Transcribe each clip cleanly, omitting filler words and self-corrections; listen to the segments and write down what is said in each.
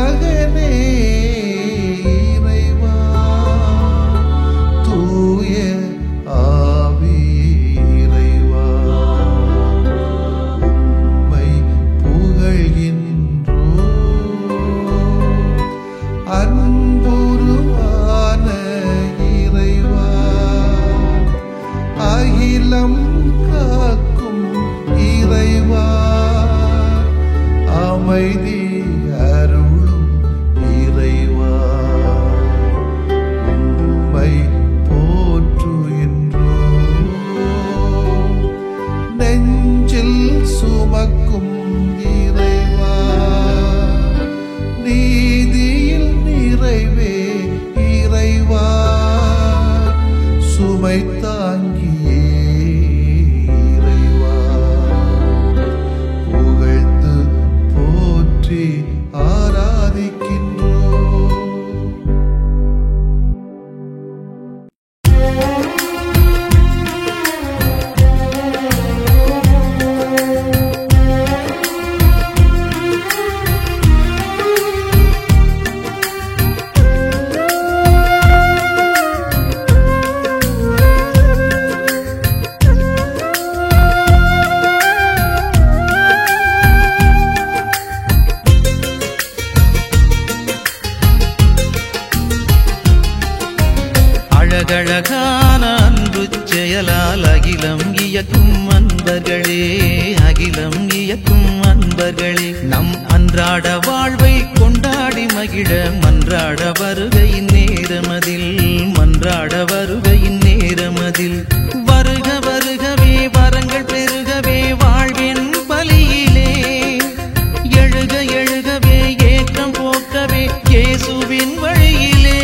மகனே இறைவா தூய ஆவி இறைவா உம்மை புகழ்கின்றோம். அன்புருவான இறைவா அகிலம் காக்கும் இறைவா அமைதி அருளும் இறைவா உம்மை போற்றுகின்றோம். நெஞ்சில் சுமக்கும் இறைவா நீதியில் நிறைவே இறைவா சுமை தாங்கியே இறைவா புகழ்ந்து போற்றி ஆராதிக்கின்றோம். அழகழகான அன்பு செயலால் அகிலம் இயக்கும் அன்பர்களே, அகிலம் இயக்கும் அன்பர்களே, நம் அன்றாட வாழ்வை கொண்டாடி மகிழ மன்றாட வருகையின் நேரமதில், மன்றாட வருகையின் நேரமதில் வருக வருகவே வரங்கள் பெருகவே வாழ்வின் பலியிலே எழுக எழுகவே ஏற்றம் போக்கவே இயேசுவின் வழியிலே.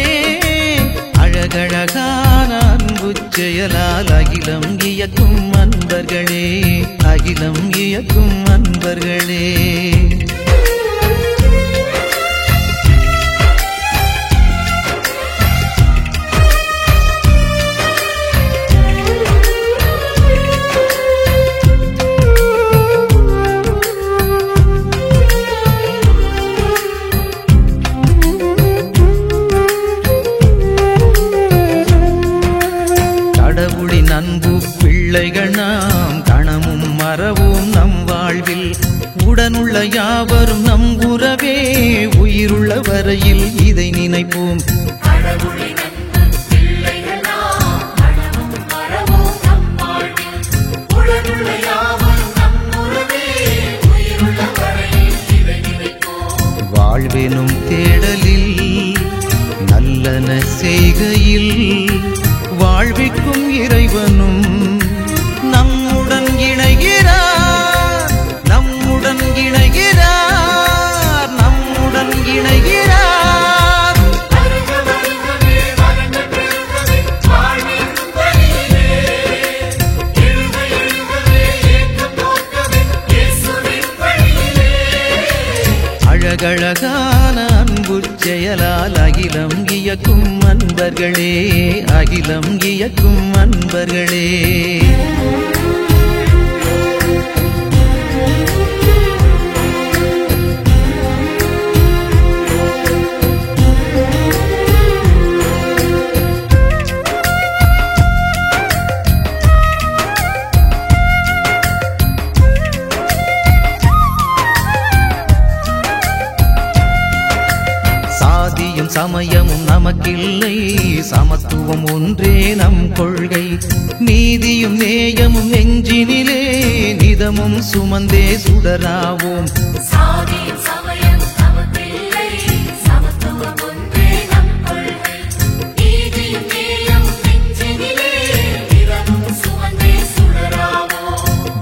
அழகழகான அன்பு செயலால் அகிலம் இயக்கும் அன்பர்களே, அகிலம் இயக்கும் அன்பர்களே. கடவுளின் அன்பு பிள்ளைகள் நாம் கணமும் மறவோம் நம் வாழ்வில், உடனுள்ள யாவரும் நம் உறவே உயிருள்ள வரையில் இதை நினைப்போம். வாழ்வெனும் தேடலில் நல்லன செய்கையில் வாழ்விக்கும் இறைவனும் நம்முடன் இணைகிறார், நம்முடன் இணைகிறார், நம்முடன் இணைகிறார். அழகழகான அன்பு செயலால் அகிலம் இயக்கும் அன்பர்களே, அகிலம் இயக்கும் அன்பர்களே. சாதியும் சமயமும் நமக்கில்லை, சமத்துவம் ஒன்றே நம் கொள்கை, நீதியும் நேயமும் நெஞ்சினிலே நிதமும் சுமந்தே சுடராவோம்.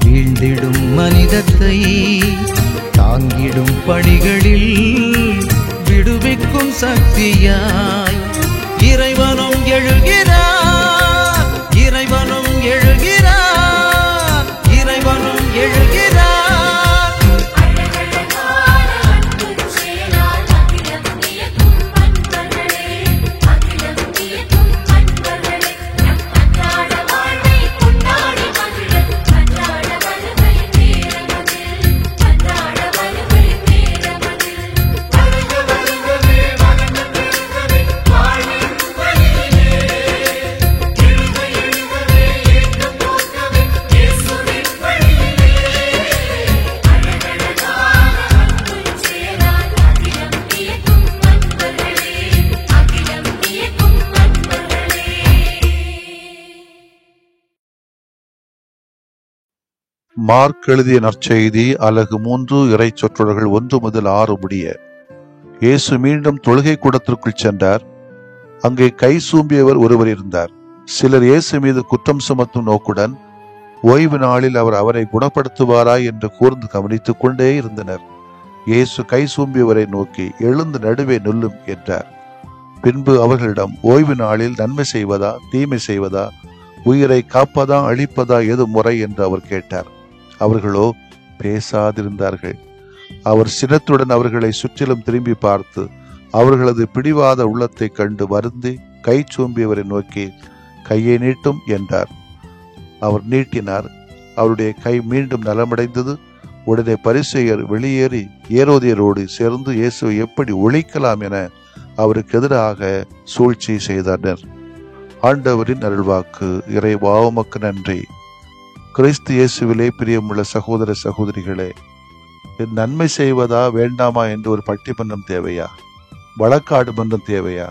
வீழ்ந்திடும் மனிதத்தை தாங்கிடும் பணிகளில் விடுவிக்கும் சக்தியாய் இறைவனும் எழுகிறார், இறைவனும் எழுகிறார், இறைவனும் எழுகிறார். மார்க் எழுதிய நற்செய்தி அலகு 3 இறை சொற்றொடர்கள் 1 முதல் 6 முடிய. இயேசு மீண்டும் தொழுகை கூடத்திற்குள் சென்றார். அங்கே கை சூம்பியவர் ஒருவர் இருந்தார். சிலர் இயேசு மீது குற்றம் சுமத்தும் நோக்குடன் ஓய்வு நாளில் அவர் அவரை குணப்படுத்துவாரா என்று கூர்ந்து கவனித்துக் கொண்டே இருந்தனர். இயேசு கை சூம்பியவரை நோக்கி, எழுந்து நடுவே நில்லும் என்றார். பின்பு அவர்களிடம், ஓய்வு நாளில் நன்மை செய்வதா தீமை செய்வதா, உயிரை காப்பதா அழிப்பதா எது முறை என்று அவர் கேட்டார். அவர்களோ பேசாதிருந்தார்கள். அவர் சினத்துடன் அவர்களை சுற்றிலும் திரும்பி பார்த்து அவர்களது பிடிவாத உள்ளத்தை கண்டு வருந்தி கை சூம்பியவரை நோக்கி, கையை நீட்டும் என்றார். அவர் நீட்டினார். அவருடைய கை மீண்டும் நலமடைந்தது. உடனே பரிசேயர் வெளியேறி ஏரோதியரோடு சேர்ந்து இயேசுவை எப்படி ஒழிக்கலாம் என அவருக்கு எதிராக சூழ்ச்சி செய்தனர். ஆண்டவரின் அருள்வாக்கு. இறைவா உமக்கு நன்றி. கிறிஸ்து இயேசுவிலே பிரியமுள்ள சகோதர சகோதரிகளே, நன்மை செய்வதா வேண்டாமா என்று ஒரு பட்டிமன்றம் தேவையா? வழக்காடு மன்றம் தேவையா?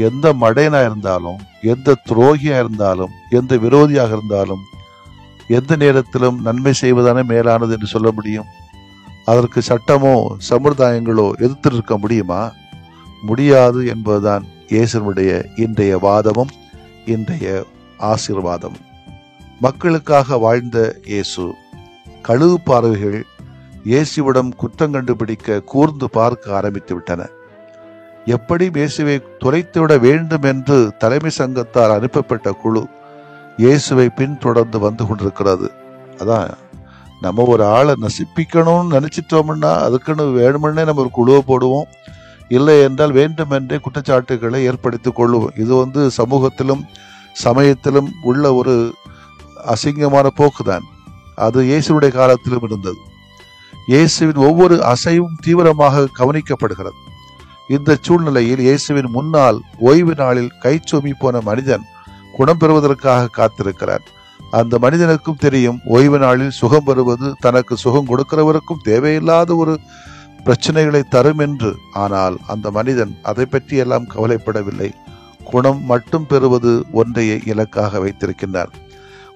எந்த மடையனா இருந்தாலும், எந்த துரோகியா இருந்தாலும், எந்த விரோதியாக இருந்தாலும், எந்த நேரத்திலும் நன்மை செய்வதானே மேலானது என்று சொல்ல முடியும். அதற்கு சட்டமோ சம்பிரதாயங்களோ எதிர்த்து இருக்க முடியுமா? முடியாது என்பதுதான் இயேசுனுடைய இன்றைய வாதமும் இன்றைய ஆசீர்வாதமும். மக்களுக்காக வாழ்ந்த இயேசு. கழுகு பார்வைகள் இயேசுவிடம் குற்றம் கண்டுபிடிக்க கூர்ந்து பார்க்க ஆரம்பித்து விட்டன. எப்படி இயேசுவை துரைத்துவிட வேண்டும் என்று தலைமை சங்கத்தால் அனுப்பப்பட்ட குழு இயேசுவை பின்தொடர்ந்து வந்து கொண்டிருக்கிறது. அதான் நம்ம ஒரு ஆளை நசிப்பிக்கணும்னு நினைச்சிட்டோம்னா அதுக்குன்னு வேணுமென்னே நம்ம ஒரு குழுவை போடுவோம். இல்லை என்றால் வேண்டுமென்றே குற்றச்சாட்டுகளை ஏற்படுத்திக் கொள்ளுவோம். இது சமூகத்திலும் சமயத்திலும் உள்ள ஒரு அசிங்கமான போக்குதான். அது இயேசுடைய காலத்திலும் இருந்தது. இயேசுவின் ஒவ்வொரு அசைவும் தீவிரமாக கவனிக்கப்படுகிறது. இந்த சூழ்நிலையில் இயேசுவின் முன்னால் ஓய்வு நாளில் கை சூமி போன மனிதன் குணம் பெறுவதற்காக காத்திருக்கிறார். அந்த மனிதனுக்கும் தெரியும், ஓய்வு நாளில் சுகம் பெறுவது தனக்கு சுகம் கொடுக்கிறவருக்கும் தேவையில்லாத ஒரு பிரச்சனைகளை தரும் என்று. ஆனால் அந்த மனிதன் அதை பற்றி எல்லாம் கவலைப்படவில்லை. குணம் மட்டும் பெறுவது ஒன்றையே இலக்காக வைத்திருக்கின்றார்.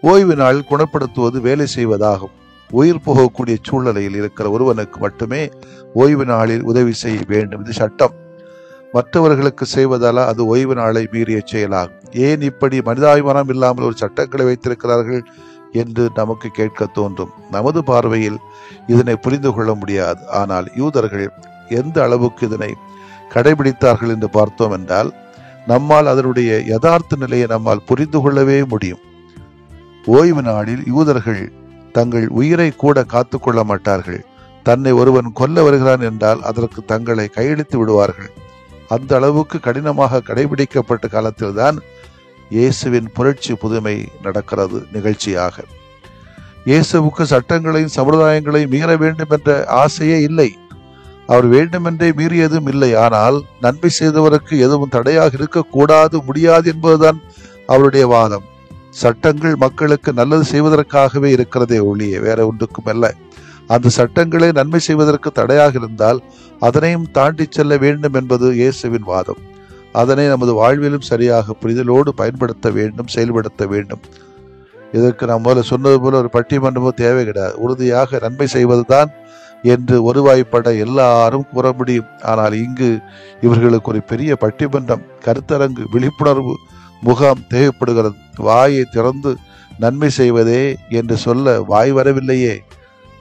ஓய்வு நாள் குணப்படுத்துவது வேலை செய்வதாகும். உயிர் போகக்கூடிய சூழ்நிலையில் இருக்கிற ஒருவனுக்கு மட்டுமே ஓய்வு நாளில் உதவி செய்ய வேண்டும். இது சட்டம். மற்றவர்களுக்கு செய்வதால அது ஓய்வு நாளை மீறிய செயலாகும். ஏன் இப்படி மனிதாபிமானம் இல்லாமல் ஒரு சட்டங்களை வைத்திருக்கிறார்கள் என்று நமக்கு கேட்க தோன்றும். நமது பார்வையில் இதனை புரிந்து கொள்ள முடியாது. ஆனால் யூதர்கள் எந்த அளவுக்கு இதனை கடைபிடித்தார்கள் என்று பார்த்தோம் என்றால் நம்மால் அதனுடைய யதார்த்த நிலையை நம்மால் புரிந்து கொள்ளவே முடியும். ஓய்வு நாளில் யூதர்கள் தங்கள் உயிரை கூட காத்து கொள்ள மாட்டார்கள். தன்னை ஒருவன் கொல்ல வருகிறான் என்றால் அதற்கு தங்களை கையெழுத்து விடுவார்கள். அந்த அளவுக்கு கடினமாக கடைபிடிக்கப்பட்ட காலத்தில்தான் இயேசுவின் புரட்சி புதுமை நடக்கிறது நிகழ்ச்சியாக. இயேசுவுக்கு சட்டங்களையும் சம்பிரதாயங்களையும் மீற வேண்டும் என்ற ஆசையே இல்லை. அவர் வேண்டுமென்றே மீறியதும் இல்லை. ஆனால் நன்மை செய்தவருக்கு எதுவும் தடையாக இருக்கக்கூடாது, முடியாது என்பதுதான் அவருடைய வாதம். சட்டங்கள் மக்களுக்கு நல்லது செய்வதற்காகவே இருக்கிறதே ஒழிய வேற ஒன்றுக்கும் அல்ல. அந்த சட்டங்களை நன்மை செய்வதற்கு தடையாக இருந்தால் அதனையும் தாண்டி செல்ல வேண்டும் என்பது இயேசுவின் வாதம். அதனை நமது வாழ்விலும் சரியாக புரிதலோடு பயன்படுத்த வேண்டும், செயல்படுத்த வேண்டும். இதற்கு நாம் முதல்ல சொன்னது போல ஒரு பட்டிமன்றமோ தேவை கிடையாது. உறுதியாக நன்மை செய்வதுதான் என்று ஒருவாய்ப்பட எல்லாரும் கூற முடியும். ஆனால் இங்கு இவர்களுக்கு ஒரு பெரிய பட்டிமன்றம், கருத்தரங்கு, விழிப்புணர்வு முகாம் தேவைப்படுகிறது. வாயை திறந்து நன்மை செய்வதே என்று சொல்ல வாய் வரவில்லையே.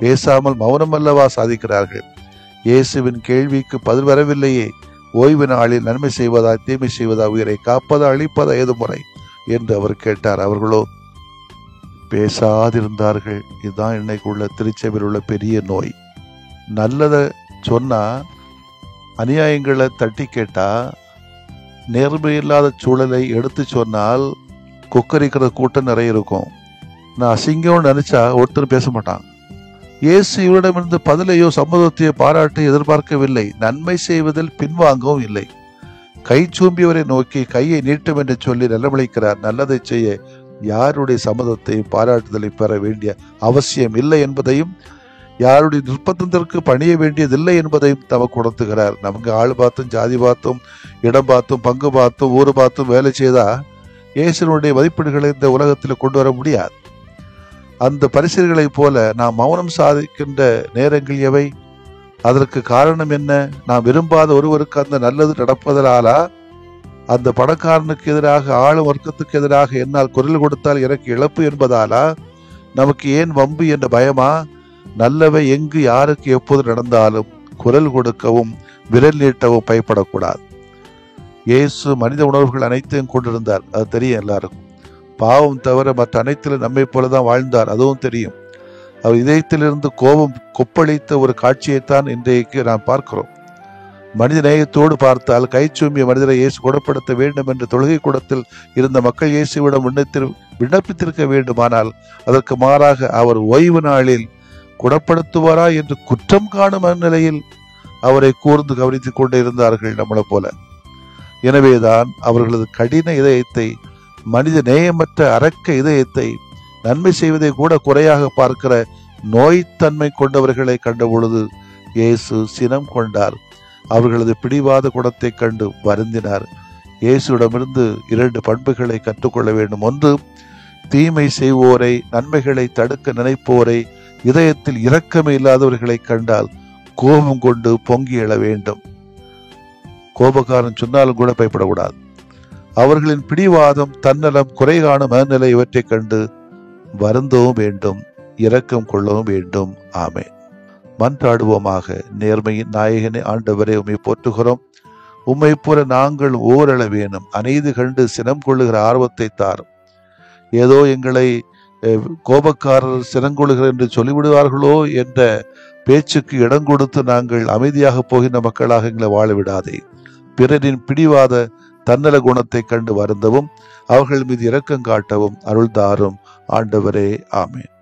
பேசாமல் மௌனம் அல்லவா சாதிக்கிறார்கள். இயேசுவின் கேள்விக்கு பதில் வரவில்லையே. ஓய்வு நாளில் நன்மை செய்வதா தீமை செய்வதா, உயிரை காப்பதா அழிப்பதா ஏது முறை என்று அவர் கேட்டார். அவர்களோ பேசாதிருந்தார்கள். இதுதான் இன்னைக்கு உள்ள திருச்சபையில் உள்ள பெரிய நோய். நல்லதை சொன்னா அநியாயங்களை தட்டி கேட்டா, நேர்மையில்லாத சூழலை எடுத்து சொன்னால் கொக்கரிக்கிற கூட்டம் நிறைய இருக்கும். நான் அசிங்கம்னு நினைச்சா ஒருத்தர் பேச மாட்டான். இயேசு இவரிடமிருந்து பதிலையோ சம்மதத்தையோ பாராட்டை எதிர்பார்க்கவில்லை. நன்மை செய்வதில் பின்வாங்கவும் இல்லை. கை சூம்பியவரை நோக்கி கையை நீட்டும் என்று சொல்லி நிலமளிக்கிறார். நல்லதை செய்ய யாருடைய சம்மதத்தையும் பாராட்டுதலை பெற வேண்டிய அவசியம் இல்லை என்பதையும், யாருடைய நிர்பந்தத்திற்கு பணிய வேண்டியதில்லை என்பதையும் தமக்கு உணர்த்துகிறார். நமக்கு ஆள் பார்த்தும் ஜாதி பார்த்தும் இடம் பார்த்தும் பங்கு பார்த்தும் ஊர் பார்த்தும் வேலை செய்தா இயேசுனுடைய மதிப்பீடுகளை இந்த உலகத்தில் கொண்டு வர முடியாது. அந்த பரிசேயர்களைப் போல நாம் மௌனம் சாதிக்கின்ற நேரங்கள் எவை? அதற்கு காரணம் என்ன? நாம் விரும்பாத ஒருவருக்கு அந்த நல்லது நடப்பதனாலா? அந்த பணக்காரனுக்கு எதிராக, ஆளும் வர்க்கத்துக்கு எதிராக என்னால் குரல் கொடுத்தால் எனக்கு இழப்பு என்பதாலா? நமக்கு ஏன் வம்பு என்ற பயமா? நல்லவை எங்கு யாருக்கு எப்போது நடந்தாலும் குரல் கொடுக்கவும் விரல் நீட்டவும் பயப்படக்கூடாது. இயேசு மனித உணர்வுகள் அனைத்தையும் கொண்டிருந்தார், அது தெரியும் எல்லாருக்கும். பாவம் தவிர மற்ற அனைத்திலும் நம்மை போலதான் வாழ்ந்தார், அதுவும் தெரியும். அவர் இதயத்திலிருந்து கோபம் கொப்பளித்த ஒரு காட்சியைத்தான் இன்றைக்கு நாம் பார்க்கிறோம். மனித நேயத்தோடு பார்த்தால் கைச்சூம்பிய மனிதரை இயேசு குணப்படுத்த வேண்டும் என்று தொழுகை கூடத்தில் இருந்த மக்கள் இயேசுவிடம் விண்ணப்பித்திருக்க வேண்டுமானால் அதற்கு மாறாக அவர் ஓய்வு நாளில் குணப்படுத்துவாரா என்று குற்றம் காணும் மனநிலையில் அவரை கூர்ந்து கவனித்துக் கொண்டே இருந்தார்கள் நம்மளை போல. எனவேதான் அவர்களது கடின இதயத்தை, மனித நேயமற்ற அரக்க இதயத்தை, நன்மை செய்வதை கூட குறையாக பார்க்கிற நோய்த்தன்மை கொண்டவர்களை கண்ட பொழுது இயேசு சினம் கொண்டார். அவர்களது பிடிவாத குணத்தை கண்டு வருந்தினார். இயேசுவிடமிருந்து 2 பண்புகளை கற்றுக்கொள்ள வேண்டும். ஒன்று, தீமை செய்வோரை, நன்மைகளை தடுக்க நினைப்போரை, இதயத்தில் இரக்கமே இல்லாதவர்களை கண்டால் கோபம் கொண்டு பொங்கி எழ வேண்டும். கோபக்காரன் சொன்னாலும் கூட பயப்படக்கூடாது. அவர்களின் பிடிவாதம், தன்னலம், குறை காணும் மனநிலை இவற்றை கண்டு வருந்தவும் வேண்டும், இரக்கம் கொள்ளவும் வேண்டும். ஆமென். மன்றாடுவோமாக. நேர்மையின் நாயகனே, ஆண்டவரே, உம்மை போற்றுகிறோம். உம்மை போல நாங்கள் ஓரளவேனும் அநீதி கண்டு சினம் கொள்ளுகிற ஆர்வத்தை தாரும். ஏதோ எங்களை கோபக்காரர் சினங்கொள்ளுகிற என்று சொல்லிவிடுவார்களோ என்ற பேச்சுக்கு இடம் கொடுத்து நாங்கள் அமைதியாக போகின்ற மக்களாக எங்களை வாழ விடாதே. பிறரின் பிடிவாத தன்னல குணத்தை கண்டு வருந்தவும் அவர்கள் மீது இரக்கம் காட்டவும் அருள் தாரும். ஆண்டவரே, ஆமென்.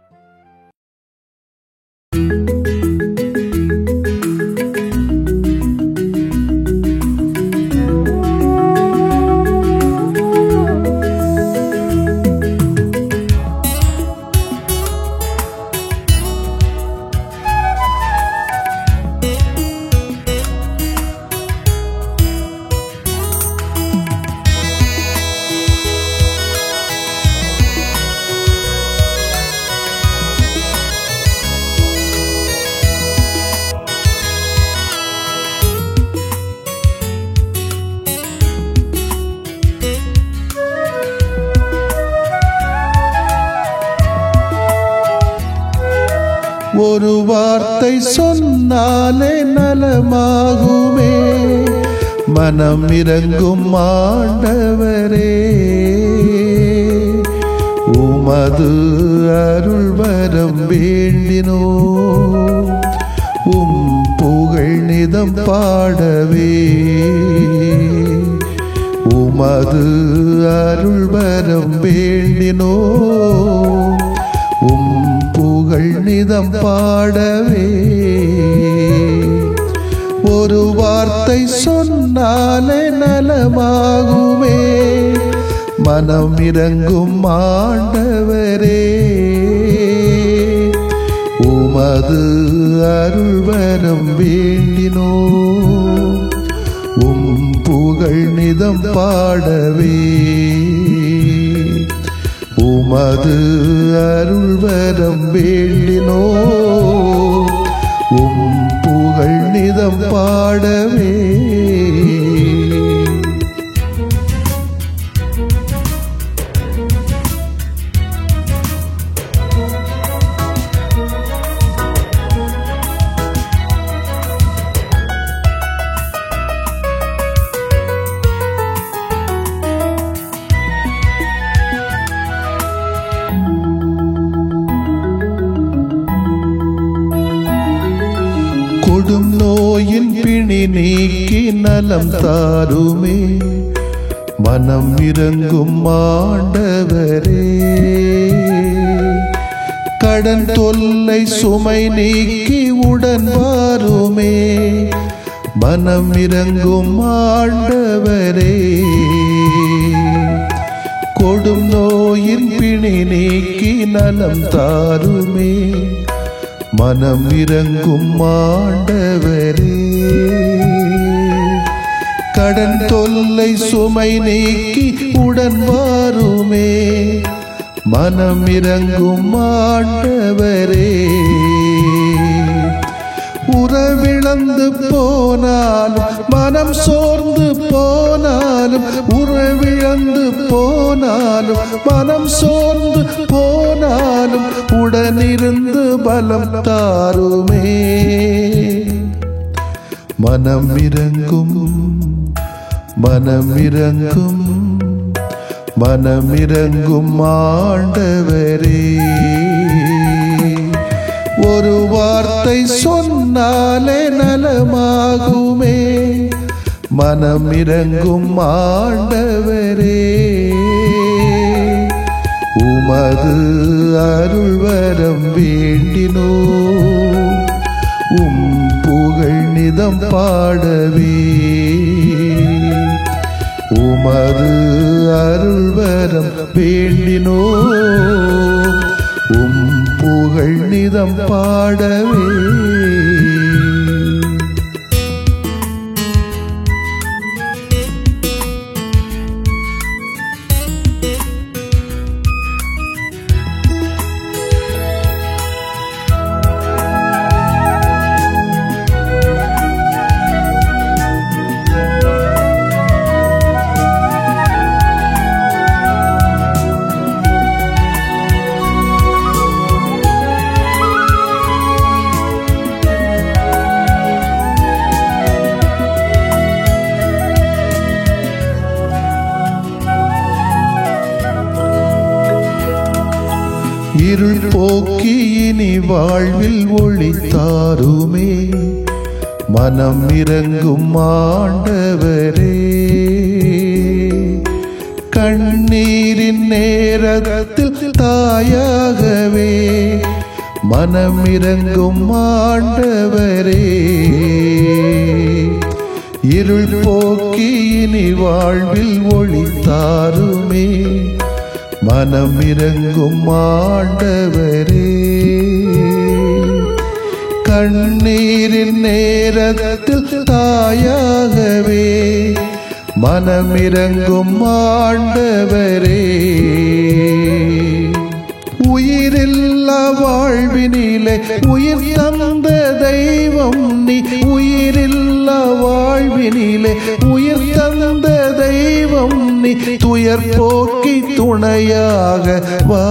ஒரு வார்த்தை சொன்னாலே நலமாகுமே, மனம் இறங்கும் ஆண்டவரே. உமது அருள் வரம் வேண்டினோ, உம் புகழ் நிதம் பாடவே. உமது அருள் வரம் வேண்டினோ, உம் புகழ் நிதம் பாடவே. ஒரு வார்த்தை சொன்னாலே நலமாகுமே, மனம் இறங்கும் ஆண்டவரே. உமது அருள் வரம் வேண்டினோ, உம் புகழ் நிதம் பாடவே. உமது அருள் வரம் வேண்டினோ, உம் புகழ் நிதம் பாடவே. கொடும் நோயின் பிணி நீக்கி நலம் தாருமே, மனம் இறங்கும் ஆண்டவரே. கடன் தொல்லை சுமை நீக்கி உடன் வாருமே, மனம் இறங்கும் ஆண்டவரே. கொடும் நோயின் பிணி நீக்கி நலம் தாருமே, மனம் இறங்கும் ஆண்டவரே. கடன் தொல்லை சுமை நீக்கி உடன் வாருமே, மனம் இறங்கும் ஆண்டவரே. உறவிழந்து போனாலும் மனம் சோர்ந்து போனாலும், உறவிழந்து போனாலும் மனம் சோர்ந்து போனாலும், உடனிருந்து பலம் தாருமே. மனம் இறங்கும் மனம் இறங்கும் மனம் இறங்கும் ஆண்டவரே. ஒரு வார்த்தை சொன்னாலே நலமாகுமே. மனம் இறங்கும் ஆண்டவரே. உமது அருள்வரம் வேண்டினோ, உம் புகழ் நிதம் பாடவே. உமது அருள்வரம் வேண்டினோ, உம் புகழ் நிதம் பாடவே. இருள் போக்கி இனி வாழ்வில் ஒளி தாருமே. மனம் இறங்கும் ஆண்டவரே. கண்ணீரின் நேரத்தில் தாயாகவே மனம் இறங்கும் ஆண்டவரே. இருள் போக்கி இனி வாழ்வில் ஒளி தாருமே. மனம் இறங்கும் ஆண்டவரே. கண்ணீரின் நேரத்தில் தாயாகவே மனம் இறங்கும் ஆண்டவரே. உயிரில்லா வாழ்வினிலே உயிர் தந்த தெய்வம் நீ. உயிரில்லா வாழ்வினிலே உயிர் தந்த தெய்வம் நீ. துயர் போக்கி துணையாக வா.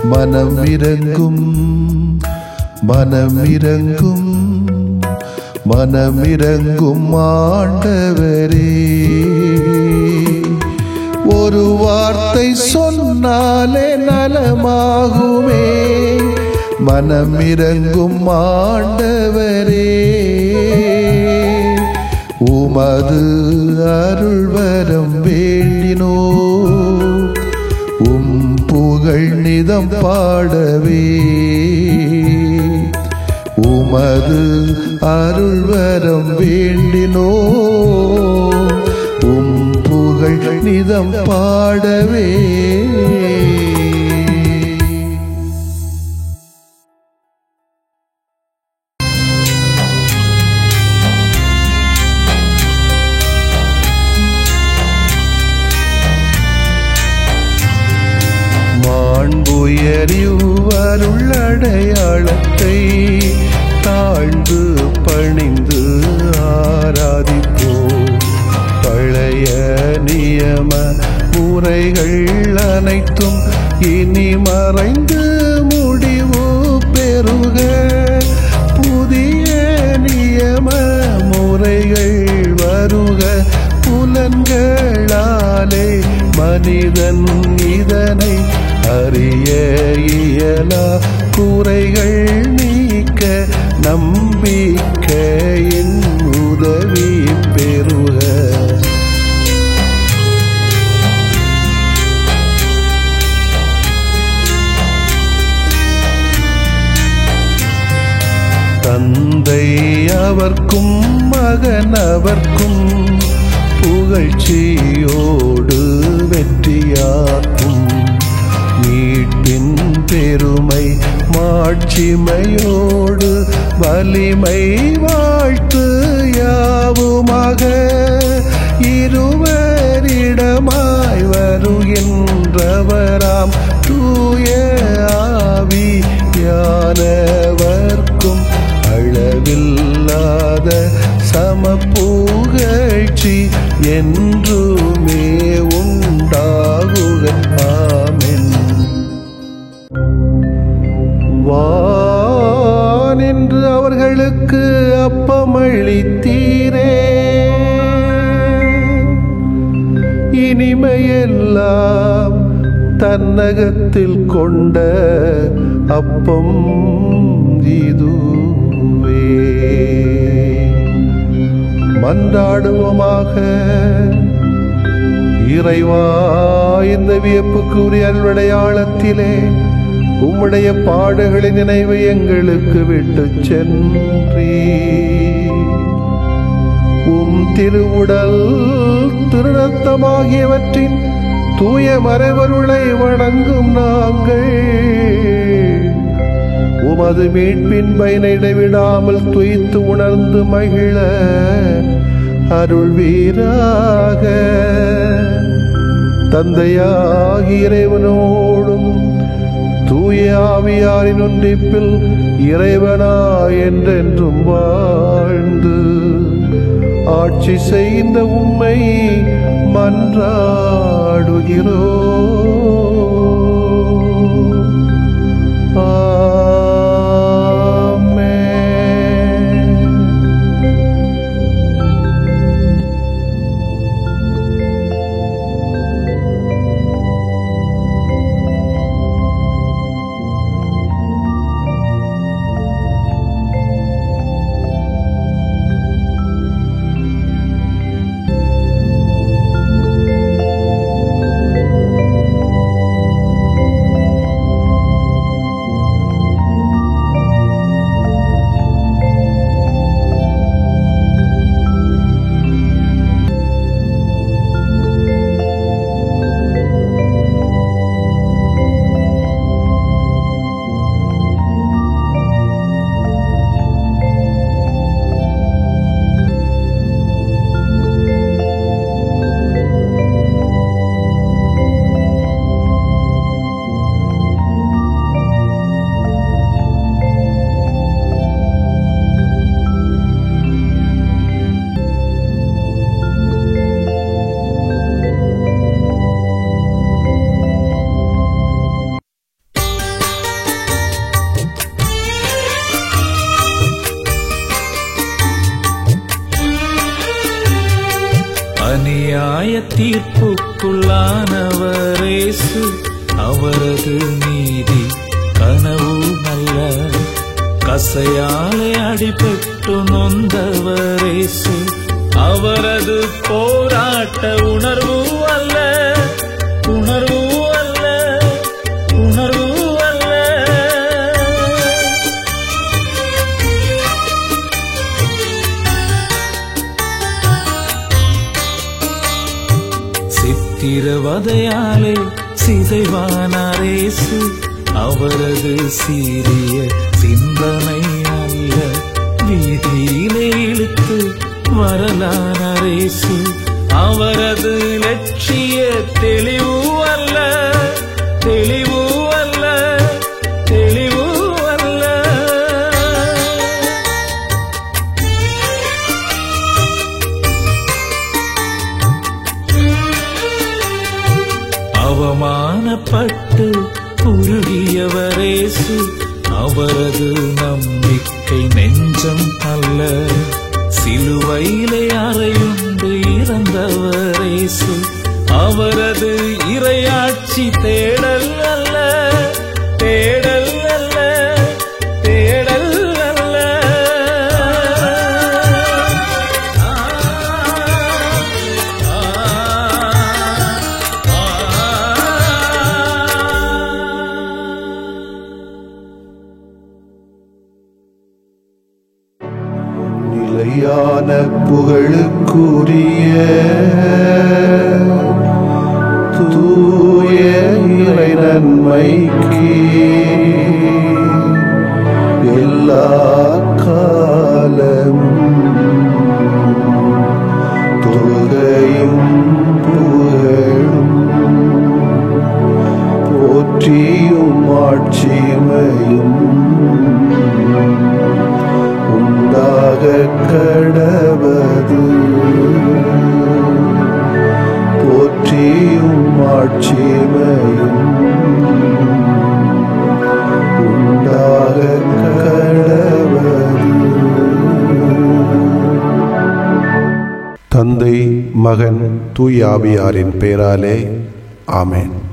மனம் இறங்கும் மனம் இறங்கும் மனம் இறங்கும் ஆண்டவரே. ஒரு வார்த்தை சொன்னாலே நலமாகுமே. மனம் இறங்கும் ஆண்டவரே. உமது அருள்வரம் வேண்டினோ, உம் புகழ் நிதம் பாடவே. உமது அருள்வரம் வேண்டினோ, உம் புகழ் நிதம் பாடவே. மாண்புயரிவருள்ளடையாளத்தை தாழ்ந்து பணிந்து ஆராதிப்போம். பழைய நியம முறைகள் அனைத்தும் இனி மறைந்து முடிவு பெறுக. புதிய நியம முறைகள் வருக. புலன்களாலே மனிதன் இதனை அறிய இயலா. குறைகள் நீக்க நம்பிக்கையின் உதவி பெறுக. தந்தை அவர்க்கும் மகன் அவர்க்கும் புகழ்ச்சியோடு வெற்றியாக்கும். மீட்பின் பெருமை மாட்சிமையோடு வலிமை வாழ்த்து யாவுமாக. இருவரிடமாய் வருகின்ற சமப்புகழ்ச்சி என்றுமே உண்டாகுக. ஆமென். வானின்று அவர்களுக்கு அப்பமளித்தீரே, இனிமையெல்லாம் தன்னகத்தில் கொண்ட அப்பம் இதுவே. மன்றாடுவோமாக. இறைவா, இந்த வியப்புக்குரிய அல்வடையாளத்திலே உம்முடைய பாடுகளின் நினைவை எங்களுக்கு விட்டு சென்றீ. உம் திருவுடல் திருநத்தமாகியவற்றின் தூய மறைபொருளை வணங்கும் நாங்கள் உமது மீட்பின் பயனை இடைவிடாமல் துய்த்து உணர்ந்து மகிழ அருள்வீராக. தந்தையாகிய இறைவனோடும் தூய ஆவியாரின் ஒன்றிப்பில் இறைவனா என்றென்றும் வாழ்ந்து ஆட்சி செய்த உம்மை மன்றாடுகிறோம். ஆமென். அநியாய தீர்ப்புக்குள்ளானவரேசு, அவரது நீதி கனவு அல்ல. கசையாலே அடிபட்டு நொந்தவரேசு, அவரது போராட்ட உணர்வு அல்ல, உணர்வு அல்ல, உணர்வு அல்ல. சித்திரவதையாலே சிதைவானாரேசு, அவரது சீரிய சிந்தனை அல்ல. வீதியிலே இழுத்து வரலானாரேசு, அவரது லட்சிய தெளிவு அல்ல, தெளிவு அல்ல, தெளிவு அல்ல. அவமானப்பட்டு உருகியவரேசு, அவரது நம்பிக்கை நெஞ்சம் அல்ல. சிலுவையிலே அறையுண்டு இறந்தவரேசு, அவரது இறையாட்சி தேடல் அல்ல, தேடல் அல்ல, தேடல் அல்ல. நிலையான புகழுக்குரிய தூய இறை நன்மைக்கு எல்லா காலமும் தொழுகையும் புகழும் போற்றியும் ஆட்சிமையும் உண்டாக கடவுள். புகழ்ச்சியும் ஆட்சிமையும் உண்டாக கடவது. தந்தை, மகன், தூய ஆவியாரின் பெயராலே ஆமென்.